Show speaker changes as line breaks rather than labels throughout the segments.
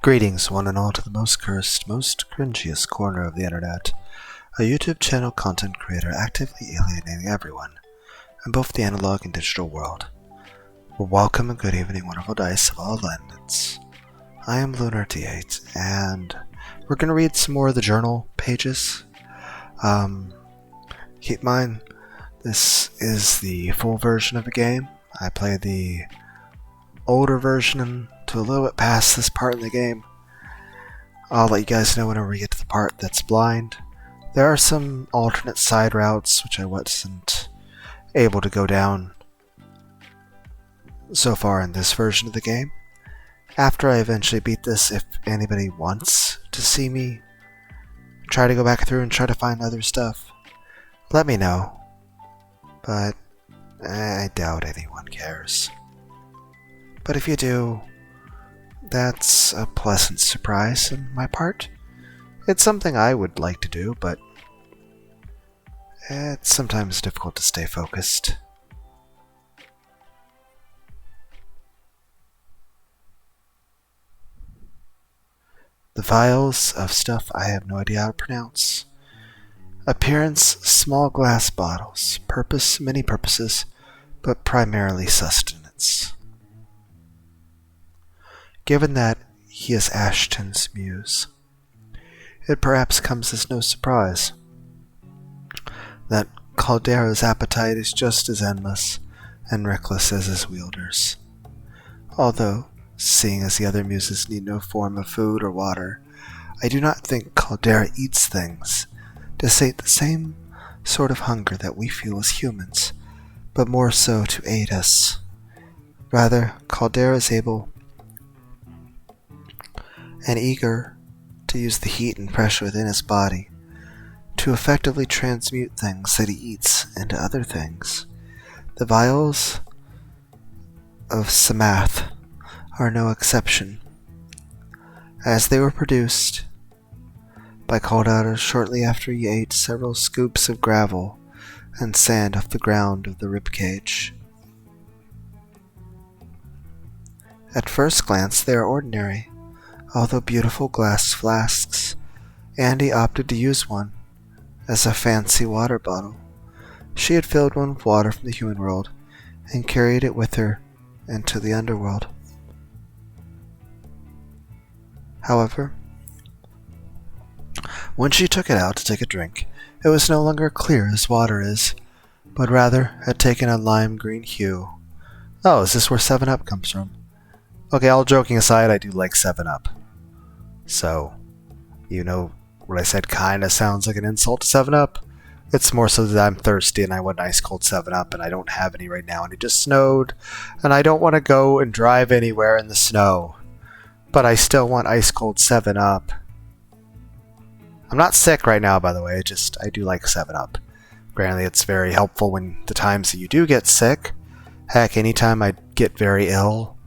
Greetings, one and all, to the most cursed, most cringiest corner of the internet. A YouTube channel content creator actively alienating everyone in both the analog and digital world. Well, welcome and good evening, wonderful dice of all landits. I am Lunar D8, and we're going to read some more of the journal pages. Keep in mind, this is the full version of the game. I played the older version to a little bit past this part in the game. I'll let you guys know whenever we get to the part that's blind. There are some alternate side routes which I wasn't able to go down so far in this version of the game. After I eventually beat this, if anybody wants to see me try to go back through and try to find other stuff, let me know. But I doubt anyone cares. But if you do, that's a pleasant surprise on my part. It's something I would like to do, but it's sometimes difficult to stay focused. The vials of stuff I have no idea how to pronounce. Appearance, small glass bottles. Purpose, many purposes, but primarily sustenance. Given that he is Ashton's muse, it perhaps comes as no surprise that Caldera's appetite is just as endless and reckless as his wielder's. Although, seeing as the other muses need no form of food or water, I do not think Caldera eats things to sate the same sort of hunger that we feel as humans, but more so to aid us. Rather, Caldera is able and eager to use the heat and pressure within his body to effectively transmute things that he eats into other things. The vials of Samath are no exception, as they were produced by Caldera shortly after he ate several scoops of gravel and sand off the ground of the ribcage. At first glance they are ordinary, although beautiful glass flasks. Andy opted to use one as a fancy water bottle. She had filled one with water from the human world and carried it with her into the underworld. However, when she took it out to take a drink, it was no longer clear as water is, but rather had taken a lime green hue. Oh, is this where 7-Up comes from? Okay, all joking aside, I do like 7-Up. So, you know, what I said kinda sounds like an insult to 7-Up. It's more so that I'm thirsty and I want ice cold 7-Up and I don't have any right now and it just snowed and I don't want to go and drive anywhere in the snow. But I still want ice cold 7-Up. I'm not sick right now, by the way, I do like 7-Up. Granted, it's very helpful when the times that you do get sick. Heck, anytime I get very ill,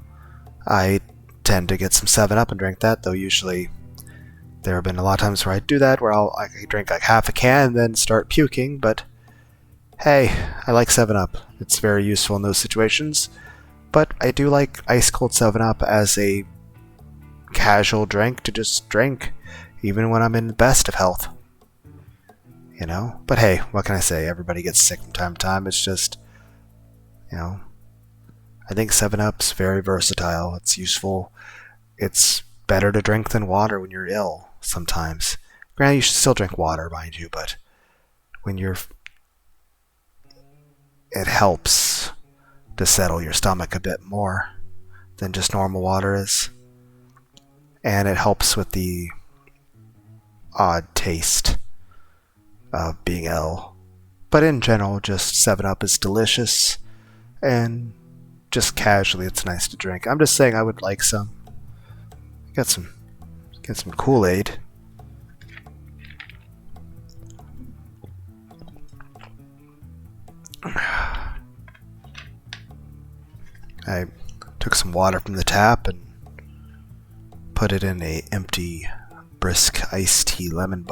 I tend to get some 7-Up and drink that, though usually there have been a lot of times where I do that, where I drink like half a can and then start puking, but hey, I like 7-Up. It's very useful in those situations, but I do like ice cold 7-Up as a casual drink to just drink, even when I'm in the best of health. You know? But hey, what can I say? Everybody gets sick from time to time. It's just, you know, I think 7-Up's very versatile. It's useful. It's better to drink than water when you're ill sometimes. Granted, you should still drink water, mind you, but when it helps to settle your stomach a bit more than just normal water is. And it helps with the odd taste of being ill. But in general, just 7-Up is delicious, and just casually it's nice to drink. I'm just saying I would like some. Get some Kool-Aid. I took some water from the tap and put it in a empty brisk iced tea lemon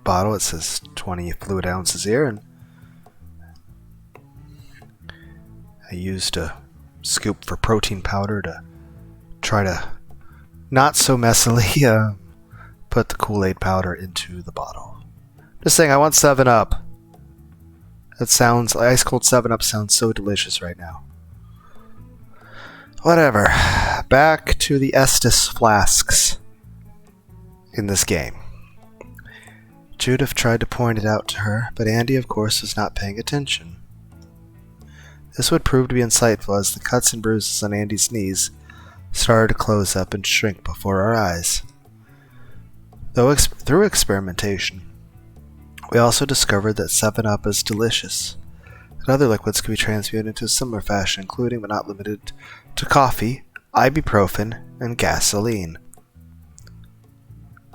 bottle. It says 20 fluid ounces here, and I used a scoop for protein powder to try to not so messily put the Kool-Aid powder into the bottle. Just saying, I want 7-Up. That sounds, ice cold 7-Up sounds so delicious right now. Whatever. Back to the Estus flasks in this game. Judith tried to point it out to her, but Andy, of course, was not paying attention. This would prove to be insightful as the cuts and bruises on Andy's knees started to close up and shrink before our eyes. Though through experimentation, we also discovered that 7-Up is delicious, and other liquids can be transmuted into a similar fashion, including but not limited to coffee, ibuprofen, and gasoline.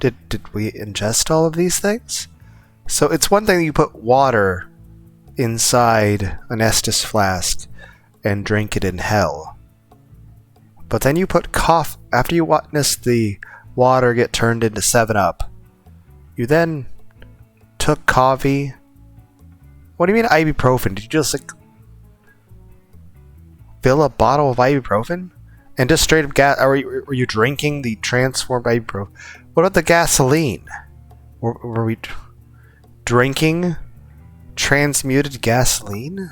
Did we ingest all of these things? So it's one thing that you put water inside an Estus flask and drink it in hell. But then you put coffee, after you witness the water get turned into 7-Up, you then took coffee. What do you mean ibuprofen? Did you just like fill a bottle of ibuprofen? And just straight up gas? Were you drinking the transformed ibuprofen? What about the gasoline? Were we drinking transmuted gasoline?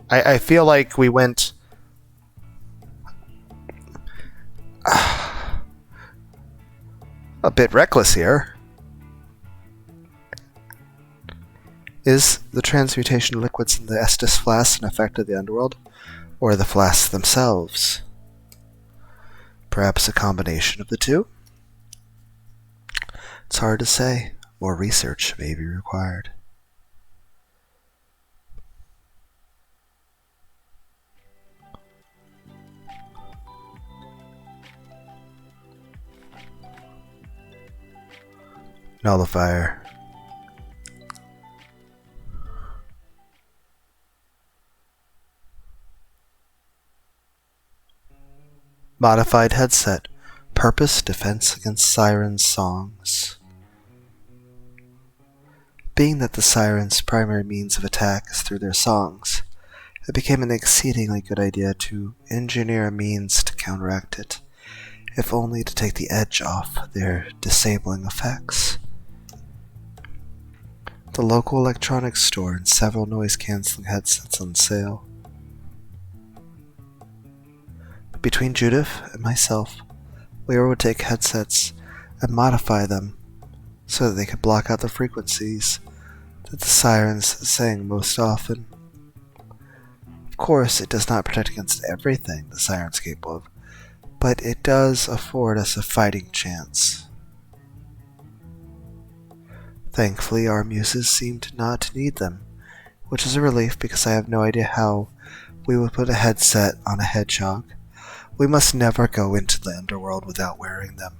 I feel like we went a bit reckless here. Is the transmutation of liquids in the Estus flasks an effect of the underworld, or the flasks themselves? Perhaps a combination of the two? It's hard to say. More research may be required. Nullifier. Modified headset. Purpose, defense against sirens' songs. Being that the sirens' primary means of attack is through their songs, it became an exceedingly good idea to engineer a means to counteract it, if only to take the edge off their disabling effects. The local electronics store and several noise-canceling headsets on sale. Between Judith and myself, we would take headsets and modify them so that they could block out the frequencies that the sirens sang most often. Of course, it does not protect against everything the sirens are capable of, but it does afford us a fighting chance. Thankfully, our muses seemed not to need them, which is a relief because I have no idea how we would put a headset on a hedgehog. We must never go into the underworld without wearing them,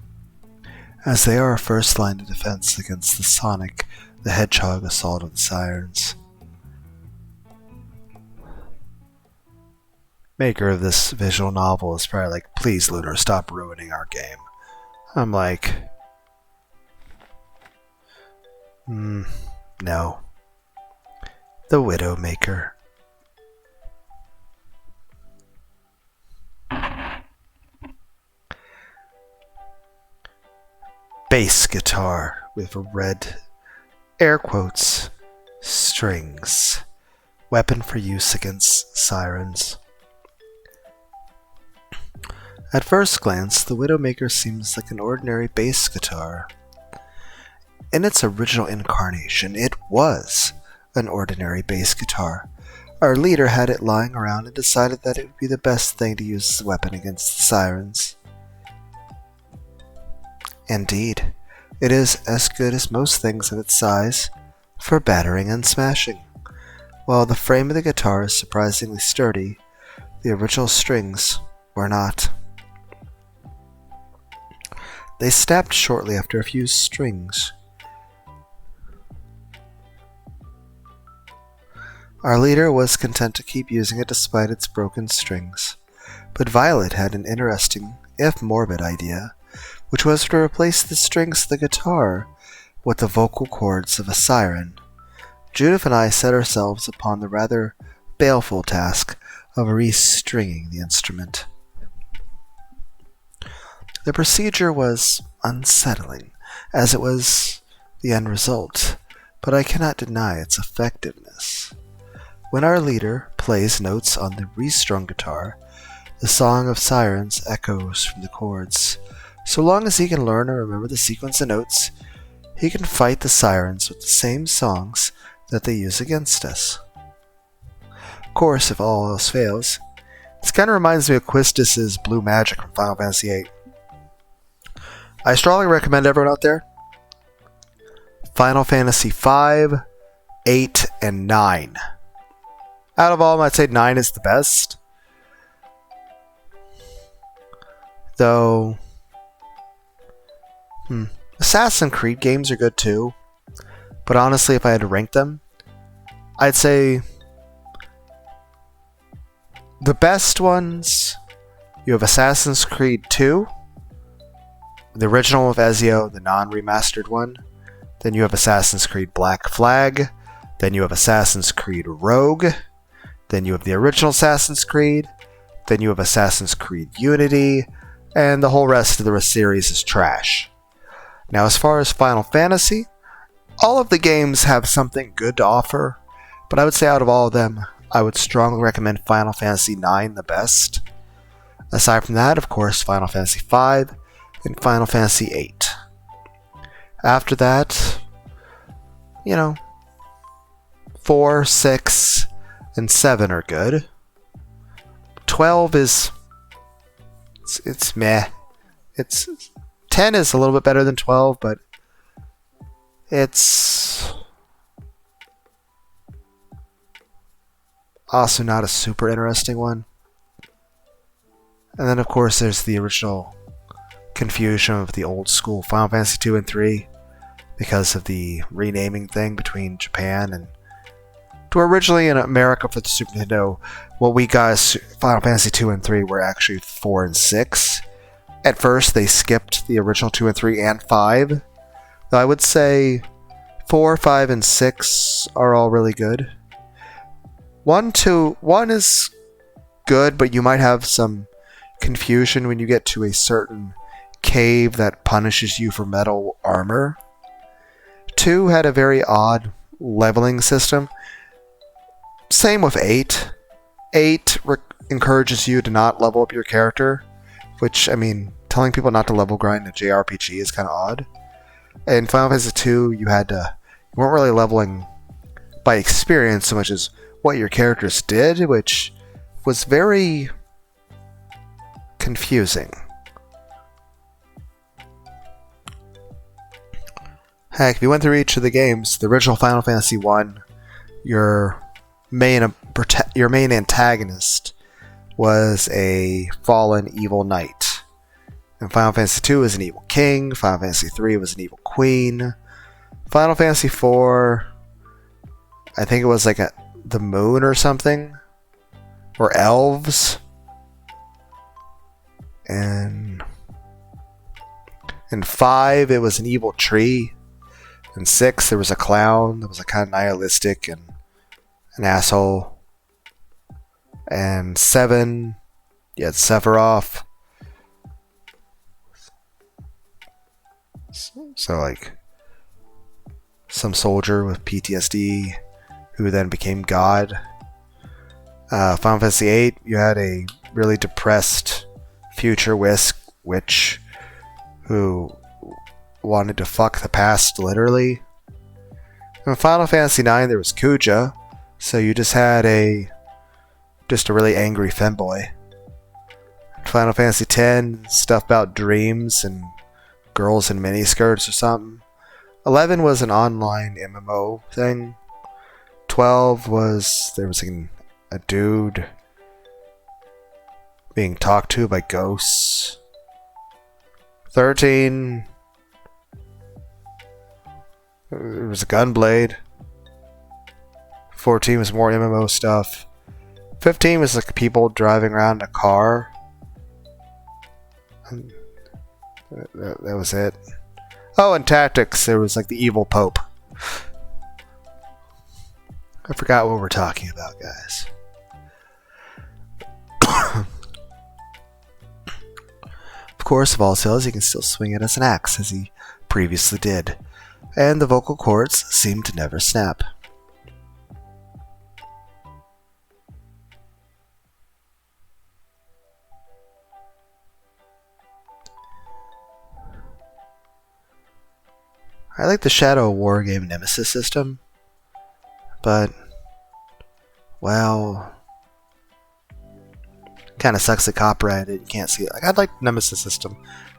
as they are our first line of defense against the Sonic the Hedgehog assault of the sirens. Maker of this visual novel is probably like, please Lunar, stop ruining our game. I'm like, no. The Widowmaker. Bass guitar with red, air quotes, strings. Weapon for use against sirens. At first glance, the Widowmaker seems like an ordinary bass guitar. In its original incarnation, it was an ordinary bass guitar. Our leader had it lying around and decided that it would be the best thing to use as a weapon against the sirens. Indeed, it is as good as most things of its size for battering and smashing. While the frame of the guitar is surprisingly sturdy, the original strings were not. They snapped shortly after a few strings. Our leader was content to keep using it despite its broken strings, but Violet had an interesting, if morbid, idea, which was to replace the strings of the guitar with the vocal cords of a siren. Judith and I set ourselves upon the rather baleful task of restringing the instrument. The procedure was unsettling, as it was the end result, but I cannot deny its effectiveness. When our leader plays notes on the restrung guitar, the Song of Sirens echoes from the chords. So long as he can learn and remember the sequence of notes, he can fight the sirens with the same songs that they use against us. Of course, if all else fails, this kind of reminds me of Quistis's Blue Magic from Final Fantasy VIII. I strongly recommend everyone out there Final Fantasy V, 8, and 9. Out of all of them, I'd say 9 is the best. Though, Assassin's Creed games are good too. But honestly, if I had to rank them, I'd say the best ones, you have Assassin's Creed 2, the original with Ezio, the non-remastered one. Then you have Assassin's Creed Black Flag. Then you have Assassin's Creed Rogue. Then you have the original Assassin's Creed. Then you have Assassin's Creed Unity. And the whole rest of the series is trash. Now, as far as Final Fantasy, all of the games have something good to offer, but I would say out of all of them, I would strongly recommend Final Fantasy IX the best. Aside from that, of course, Final Fantasy V and Final Fantasy VIII. After that, 4, 6, and 7 are good. 12 is... It's meh. 10 is a little bit better than 12, but it's also not a super interesting one. And then, of course, there's the original confusion of the old school Final Fantasy 2 and 3 because of the renaming thing between Japan and... to originally in America for the Super Nintendo, what we got as Final Fantasy 2 and 3 were actually 4 and 6. At first, they skipped the original 2 and 3 and 5. Though I would say 4, 5, and 6 are all really good. 1 is good, but you might have some confusion when you get to a certain cave that punishes you for metal armor. 2 had a very odd leveling system. Same with 8. 8 encourages you to not level up your character, which, telling people not to level grind in a JRPG is kind of odd. In Final Fantasy 2, you weren't really leveling by experience so much as what your characters did, which was very confusing. Heck, if you went through each of the games, the original Final Fantasy 1, your main antagonist was a fallen evil knight. And Final Fantasy 2 was an evil king. Final Fantasy 3 was an evil queen. Final Fantasy 4, I think it was like the moon or something, or elves. And in 5, it was an evil tree. In 6, there was a clown that was kind of nihilistic and an asshole. And 7, you had Sephiroth. So, some soldier with PTSD who then became God. Final Fantasy VIII, you had a really depressed future witch who wanted to fuck the past, literally. In Final Fantasy IX, there was Kuja, so you just had a really angry femboy. Final Fantasy X, stuff about dreams and girls in miniskirts or something. 11 was an online MMO thing. 12 was there was a dude being talked to by ghosts. 13, there was a gunblade. 14 was more MMO stuff. 15 was people driving around in a car. That was it. Oh, and Tactics, there was the evil Pope. I forgot what we're talking about, guys. Of course, of all skills, he can still swing it as an axe, as he previously did, and the vocal cords seem to never snap. I like the Shadow Wargame Nemesis system, but, well, kind of sucks that copyright you can't see it. Like, I'd like the Nemesis system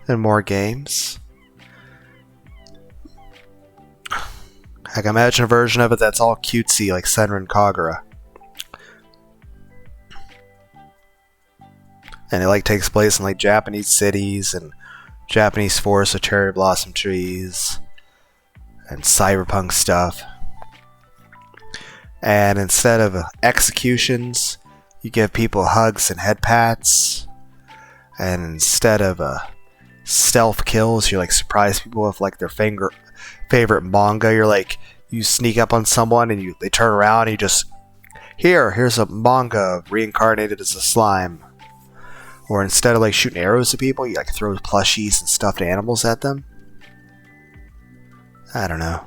in more games. I can imagine a version of it that's all cutesy, like Senran Kagura. And it like takes place in like Japanese cities and Japanese forests with cherry blossom trees and cyberpunk stuff. And instead of executions, you give people hugs and head pats. And instead of stealth kills, you like surprise people with like their favorite manga. You're like, you sneak up on someone and they turn around and you just, here's a manga reincarnated as a slime. Or instead of like shooting arrows at people, you like throw plushies and stuffed animals at them. I don't know.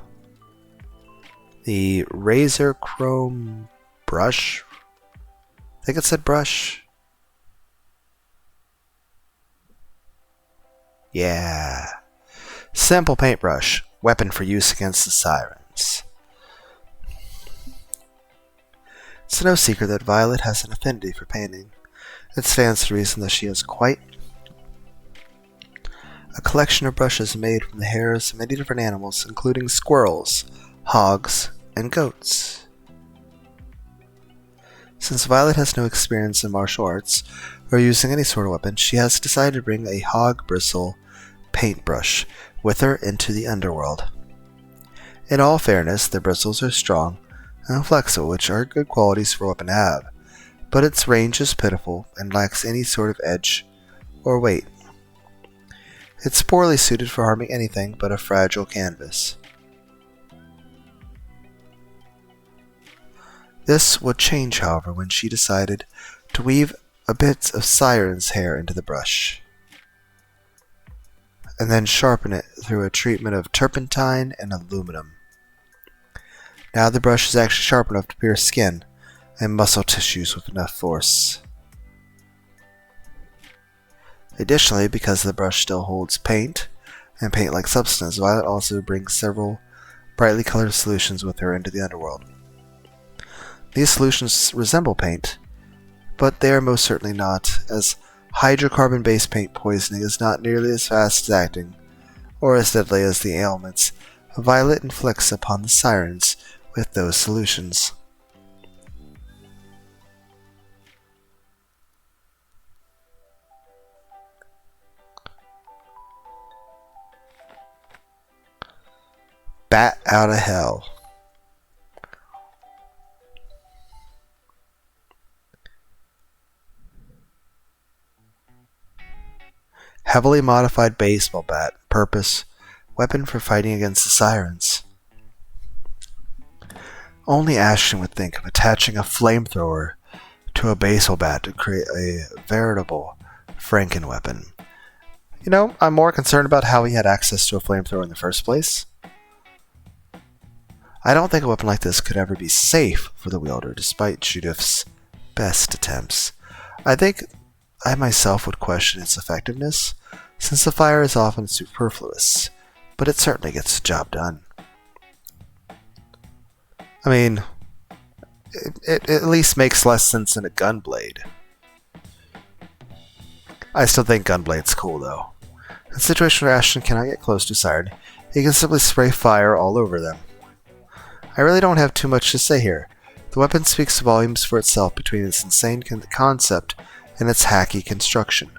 The Razor Chrome brush. I think it said brush. Yeah. Simple paintbrush. Weapon for use against the sirens. It's no secret that Violet has an affinity for painting. It stands to reason that she has quite a collection of brushes made from the hairs of many different animals, including squirrels, hogs, and goats. Since Violet has no experience in martial arts or using any sort of weapon, she has decided to bring a hog bristle paintbrush with her into the underworld. In all fairness, the bristles are strong and flexible, which are good qualities for a weapon to have, but its range is pitiful and lacks any sort of edge or weight. It's poorly suited for harming anything but a fragile canvas. This would change, however, when she decided to weave a bit of siren's hair into the brush, and then sharpen it through a treatment of turpentine and aluminum. Now the brush is actually sharp enough to pierce skin and muscle tissues with enough force. Additionally, because the brush still holds paint and paint-like substance, Violet also brings several brightly colored solutions with her into the underworld. These solutions resemble paint, but they are most certainly not, as hydrocarbon-based paint poisoning is not nearly as fast-acting or as deadly as the ailments Violet inflicts upon the sirens with those solutions. Bat out of hell. Heavily modified baseball bat. Purpose: weapon for fighting against the sirens. Only Ashton would think of attaching a flamethrower to a baseball bat to create a veritable Franken-weapon. You know, I'm more concerned about how he had access to a flamethrower in the first place. I don't think a weapon like this could ever be safe for the wielder, despite Judith's best attempts. I think I myself would question its effectiveness, since the fire is often superfluous, but it certainly gets the job done. I mean, it at least makes less sense than a gunblade. I still think gunblade's cool, though. In a situation where Ashton cannot get close to siren, he can simply spray fire all over them. I really don't have too much to say here. The weapon speaks volumes for itself between its insane concept and its hacky construction.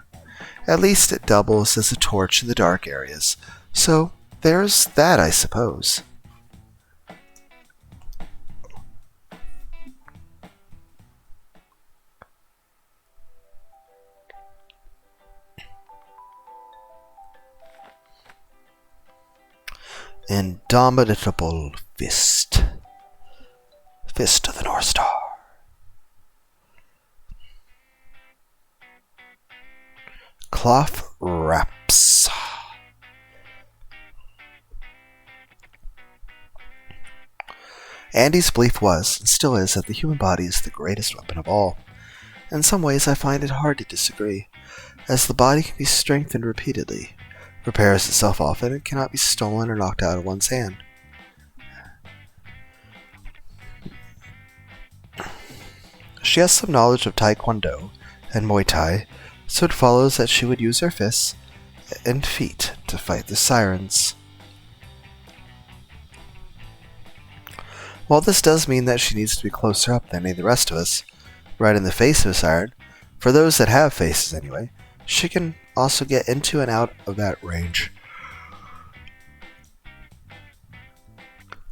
At least it doubles as a torch in the dark areas, so there's that, I suppose. Indomitable Fist. Fist of the North Star. Cloth wraps. Andy's belief was, and still is, that the human body is the greatest weapon of all. In some ways, I find it hard to disagree, as the body can be strengthened repeatedly, repairs itself often, and cannot be stolen or knocked out of one's hand. She has some knowledge of Taekwondo and Muay Thai, so it follows that she would use her fists and feet to fight the sirens. While this does mean that she needs to be closer up than any of the rest of us, right in the face of a siren, for those that have faces anyway, she can also get into and out of that range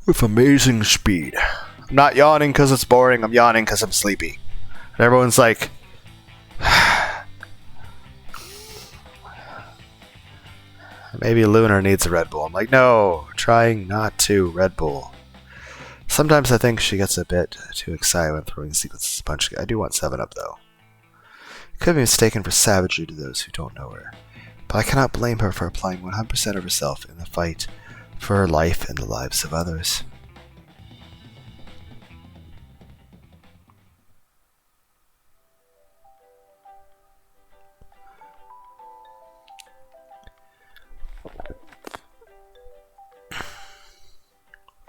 with amazing speed. I'm not yawning because it's boring, I'm yawning because I'm sleepy. And everyone's like, maybe Lunar needs a Red Bull. I'm like, no, trying not to Red Bull. Sometimes I think she gets a bit too excited when throwing sequences of punch. I do want 7-Up though. It could be mistaken for savagery to those who don't know her, but I cannot blame her for applying 100% of herself in the fight for her life and the lives of others.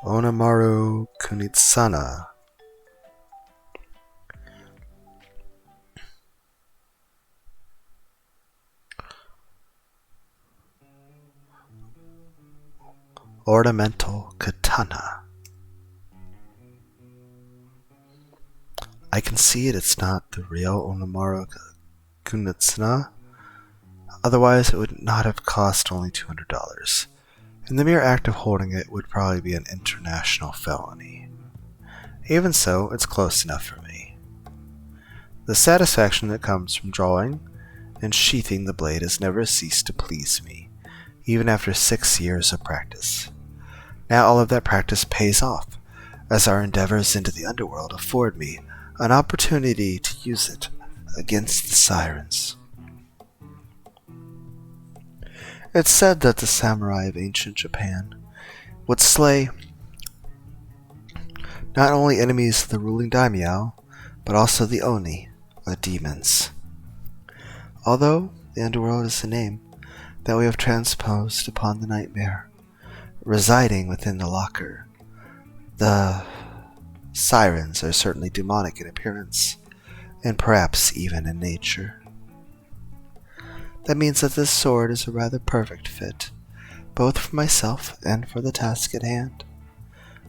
Onamaru Kunitsana. Ornamental katana. I can see it's not the real Onamaru Kunitsana. Otherwise, it would not have cost only $200. And the mere act of holding it would probably be an international felony. Even so, it's close enough for me. The satisfaction that comes from drawing and sheathing the blade has never ceased to please me, even after 6 years of practice. Now all of that practice pays off, as our endeavors into the underworld afford me an opportunity to use it against the sirens. It's said that the samurai of ancient Japan would slay not only enemies of the ruling daimyo, but also the oni, or demons. Although the underworld is the name that we have transposed upon the nightmare, residing within the locker, the sirens are certainly demonic in appearance, and perhaps even in nature. That means that this sword is a rather perfect fit, both for myself and for the task at hand.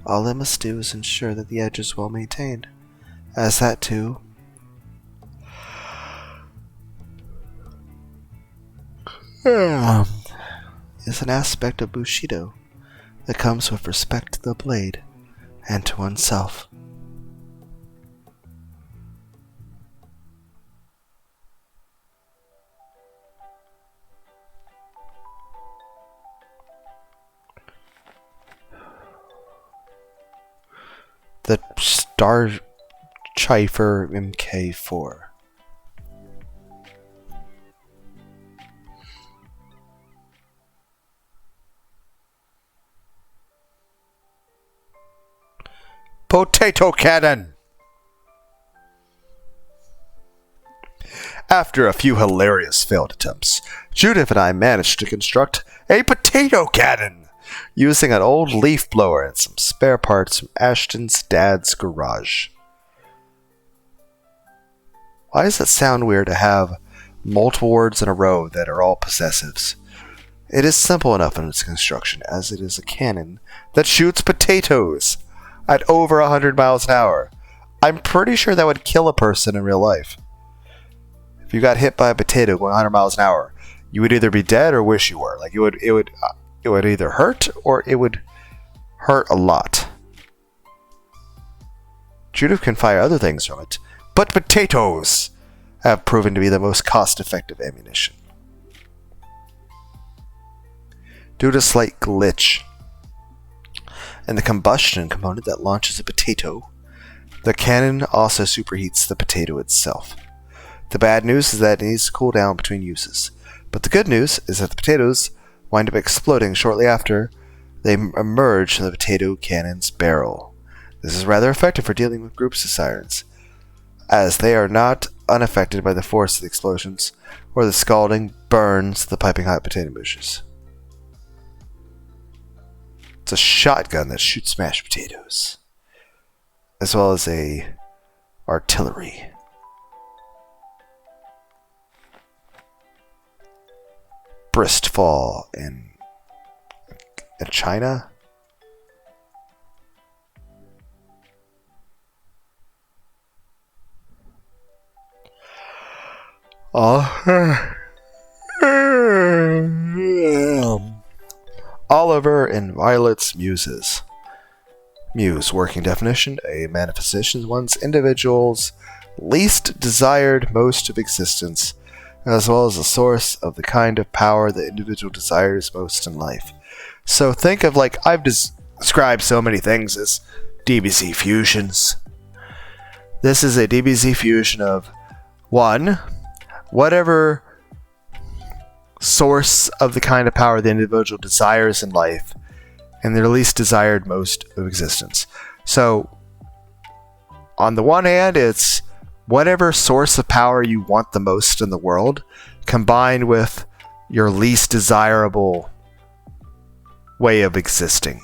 All I must do is ensure that the edge is well maintained, as that too is an aspect of Bushido that comes with respect to the blade and to oneself. The Star Chifer MK4. Potato cannon! After a few hilarious failed attempts, Judith and I managed to construct a potato cannon using an old leaf blower and some spare parts from Ashton's dad's garage. Why does it sound weird to have multiple words in a row that are all possessives? It is simple enough in its construction, as it is a cannon that shoots potatoes at over 100 miles an hour. I'm pretty sure that would kill a person in real life. If you got hit by a potato going 100 miles an hour, you would either be dead or wish you were. Like it would either hurt or it would hurt a lot. Judith can fire other things from it, but potatoes have proven to be the most cost-effective ammunition. Due to a slight glitch in the combustion component that launches a potato, the cannon also superheats the potato itself. The bad news is that it needs to cool down between uses. But the good news is that the potatoes wind up exploding shortly after they emerge from the potato cannon's barrel. This is rather effective for dealing with groups of sirens, as they are not unaffected by the force of the explosions or the scalding burns of the piping hot potato bushes. It's a shotgun that shoots mashed potatoes, as well as a artillery. Bristfall in China. Oliver and Violet's Muses. Muse, working definition, a manifestation of one's individual's least desired most of existence, as well as a source of the kind of power the individual desires most in life. So think of, like, I've described so many things as DBZ fusions. This is a DBZ fusion of 1. Whatever source of the kind of power the individual desires in life, and their least desired most of existence. So, on the one hand, it's whatever source of power you want the most in the world, combined with your least desirable way of existing.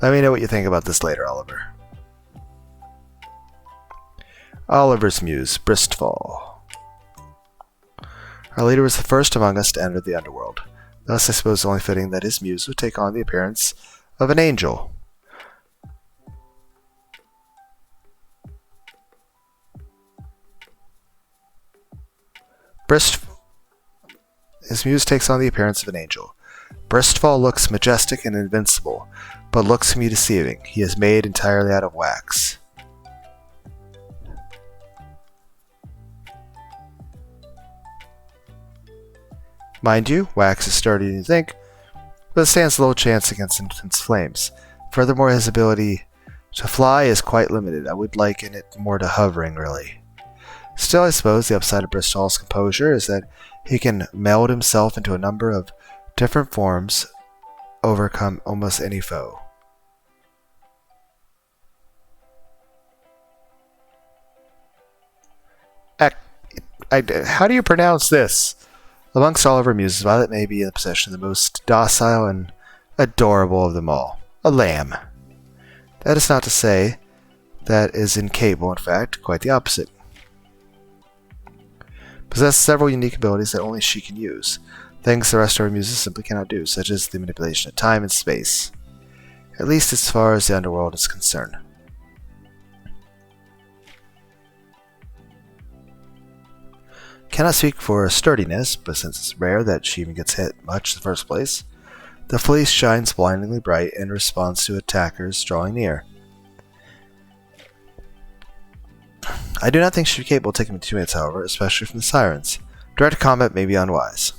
Let me know what you think about this later, Oliver. Oliver's Muse, Bristfall. Our leader was the first among us to enter the underworld. Thus, I suppose only fitting that his muse would take on the appearance of an angel. His muse takes on the appearance of an angel. Bristfall looks majestic and invincible, but looks to me deceiving. He is made entirely out of wax. Mind you, wax is sturdier than you think, but it stands little chance against intense flames. Furthermore, his ability to fly is quite limited. I would liken it more to hovering, really. Still, I suppose the upside of Bristol's composure is that he can meld himself into a number of different forms, overcome almost any foe. How do you pronounce this? Amongst all of her muses, Violet may be in the possession of the most docile and adorable of them all. A lamb. That is not to say that is incapable, in fact, quite the opposite. Possesses several unique abilities that only she can use, things the rest of her muses simply cannot do, such as the manipulation of time and space, at least as far as the underworld is concerned. Cannot speak for sturdiness, but since it's rare that she even gets hit much in the first place, the fleece shines blindingly bright in response to attackers drawing near. I do not think she would be capable of taking me 2 minutes, however, especially from the sirens. Direct combat may be unwise.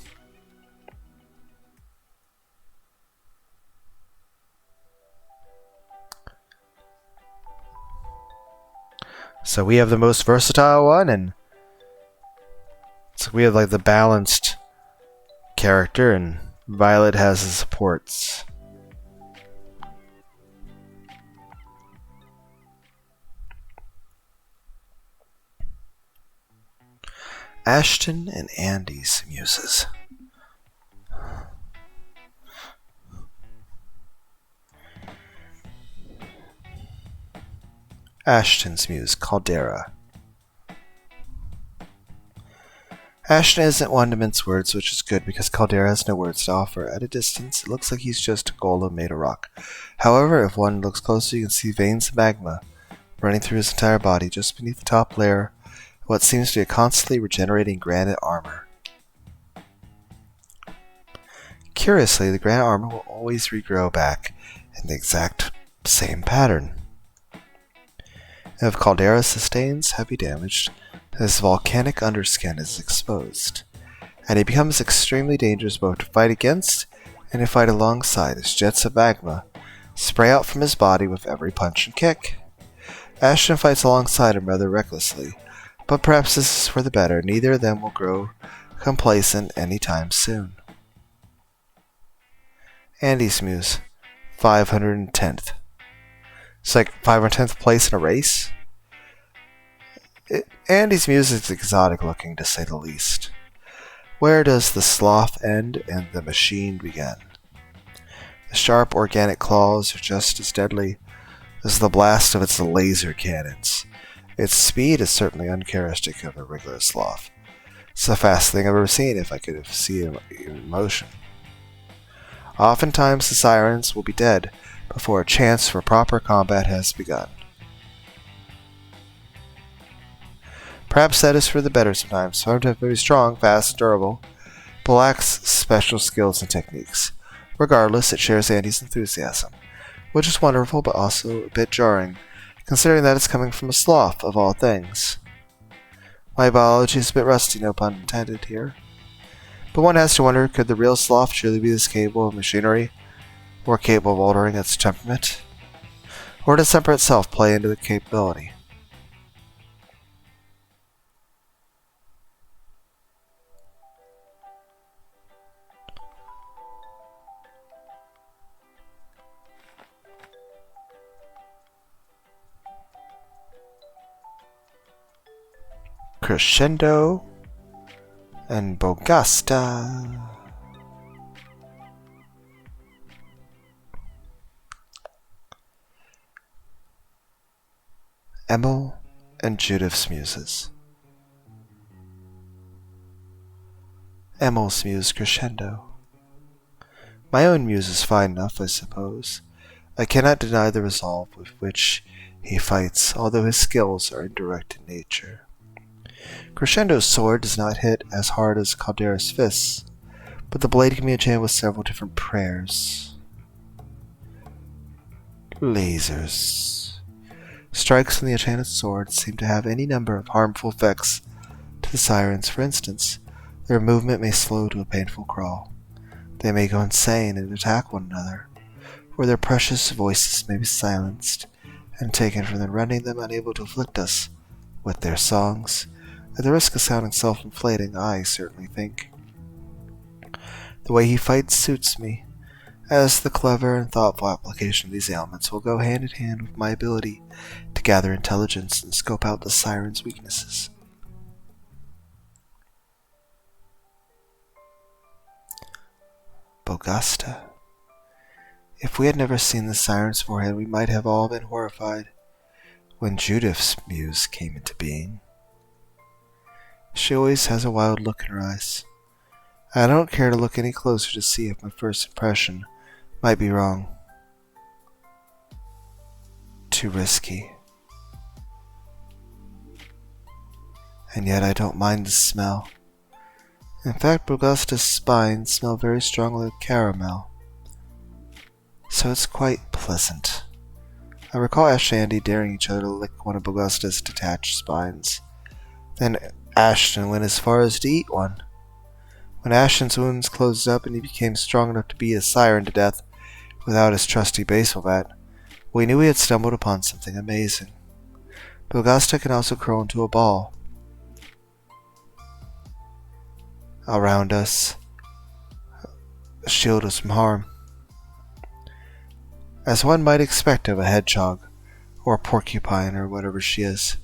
So we have the most versatile one, and so we have like the balanced character, and Violet has the supports. Ashton and Andy's muses. Ashton's muse, Caldera. Ashton isn't one to mince words, which is good because Caldera has no words to offer. At a distance, it looks like he's just a golem made of rock. However, if one looks closer, you can see veins of magma running through his entire body just beneath the top layer of what seems to be a constantly regenerating granite armor. Curiously, the granite armor will always regrow back in the exact same pattern. If Caldera sustains heavy damage, his volcanic underskin is exposed, and he becomes extremely dangerous both to fight against and to fight alongside as jets of magma spray out from his body with every punch and kick. Ashton fights alongside him rather recklessly, But perhaps this is for the better. Neither of them will grow complacent any time soon. Andy's Muse, 510th. It's like 510th place in a race? Andy's Muse is exotic looking, to say the least. Where does the sloth end and the machine begin? The sharp organic claws are just as deadly as the blast of its laser cannons. Its speed is certainly uncharacteristic of a regular sloth. It's the fastest thing I've ever seen if I could have seen it in motion. Oftentimes the sirens will be dead before a chance for proper combat has begun. Perhaps that is for the better sometimes. Sometimes may be strong, fast, and durable, but lacks special skills and techniques. Regardless, it shares Andy's enthusiasm, which is wonderful but also a bit jarring, considering that it's coming from a sloth, of all things. My biology is a bit rusty, no pun intended here. But one has to wonder, could the real sloth truly be this capable of machinery, or capable of altering its temperament? Or does temper itself play into the capability? Crescendo and Bogasta. Emil and Judith's Muses. Emil's Muse Crescendo. My own muse is fine enough, I suppose. I cannot deny the resolve with which he fights, although his skills are indirect in nature. Crescendo's sword does not hit as hard as Caldera's fists, but the blade can be enchanted with several different prayers. Lasers. Strikes from the enchanted sword seem to have any number of harmful effects to the sirens. For instance, their movement may slow to a painful crawl. They may go insane and attack one another, or their precious voices may be silenced and taken from them, rendering them unable to afflict us with their songs. At the risk of sounding self-inflating, I certainly think the way he fights suits me, as the clever and thoughtful application of these ailments will go hand in hand with my ability to gather intelligence and scope out the siren's weaknesses. Bogasta. If we had never seen the siren's forehead, we might have all been horrified when Judith's muse came into being. She always has a wild look in her eyes. I don't care to look any closer to see if my first impression might be wrong. Too risky. And yet I don't mind the smell. In fact, Bogasta's spines smell very strongly of caramel, so it's quite pleasant. I recall Ash and Andy daring each other to lick one of Bogasta's detached spines. Then Ashton went as far as to eat one. When Ashton's wounds closed up and he became strong enough to beat a siren to death without his trusty baseball bat, we knew we had stumbled upon something amazing. Bogasta can also curl into a ball around us, shield us from harm, as one might expect of a hedgehog or a porcupine or whatever she is.